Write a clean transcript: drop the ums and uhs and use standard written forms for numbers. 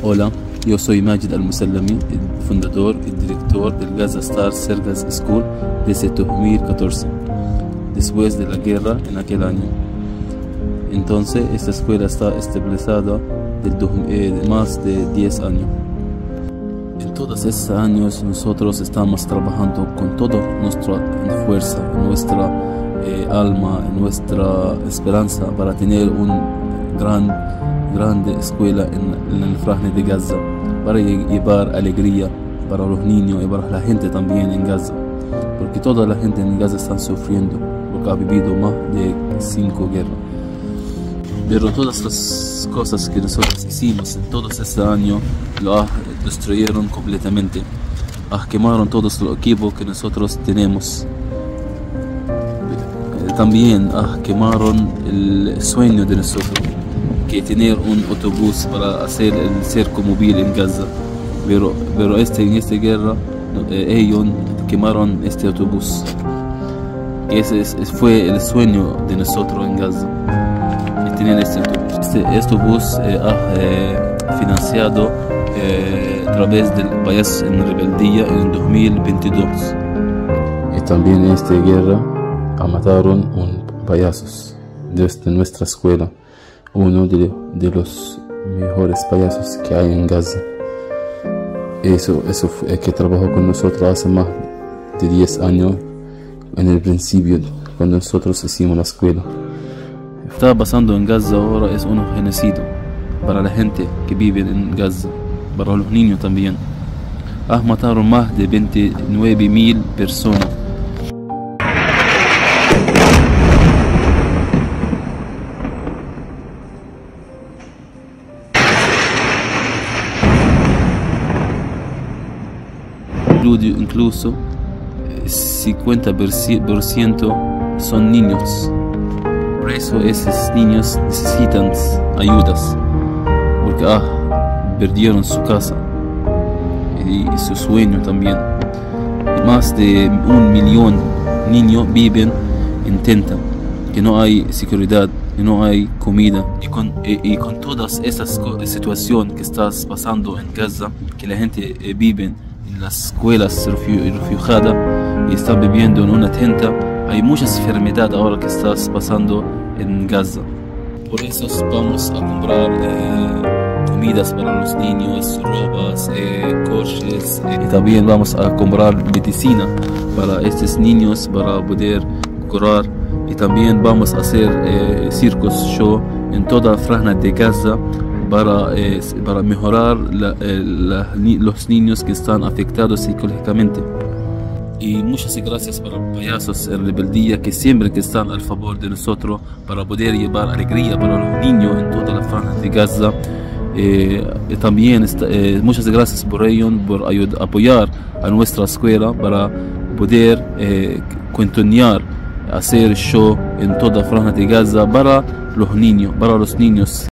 Hola, yo soy Majid Al-Musallami, el fundador y director del Gaza Star Sergas School desde 2014, después de la guerra en aquel año. Entonces, esta escuela está establecida de más de 10 años. En todos estos años nosotros estamos trabajando con toda nuestra fuerza, nuestra alma, nuestra esperanza para tener una grande escuela en el Franja de Gaza, para llevar alegría para los niños y para la gente también en Gaza, porque toda la gente en Gaza está sufriendo porque ha vivido más de 5 guerras. Pero todas las cosas que nosotros hicimos en todos estos años lo destruyeron completamente. Quemaron todos los equipos que nosotros tenemos. También quemaron el sueño de nosotros, que tener un autobús para hacer el cerco móvil en Gaza. Pero en esta guerra ellos quemaron este autobús. Ese fue el sueño de nosotros en Gaza. Tener este autobús financiado a través del payasos en rebeldía en 2022. Y también en esta guerra mataron un payasos desde nuestra escuela, uno de los mejores payasos que hay en Gaza. Eso fue que trabajó con nosotros hace más de 10 años, en el principio, cuando nosotros hicimos la escuela. Está pasando en Gaza ahora es un genocidio para la gente que vive en Gaza, para los niños también. Mataron más de 29.000 personas. Incluso 50% son niños. Por eso esos niños necesitan ayudas, porque perdieron su casa y su sueño también. Y más de 1 millón de niños viven en tenta, que no hay seguridad, que no hay comida. Y con todas esas situaciones que estás pasando en Gaza, que la gente vive en las escuelas refugiadas y está viviendo en una tenta, hay muchas enfermedades ahora que estás pasando en Gaza. Por eso vamos a comprar comidas para los niños, robas, coches, y también vamos a comprar medicina para estos niños para poder curar. Y también vamos a hacer circos show en toda la franja de Gaza para mejorar los niños que están afectados psicológicamente. Y muchas gracias para los payasos en rebeldía que siempre están al favor de nosotros para poder llevar alegría para los niños en toda la franja de Gaza. También muchas gracias por ellos, por apoyar a nuestra escuela para poder continuar a hacer show en toda la franja de Gaza para los niños.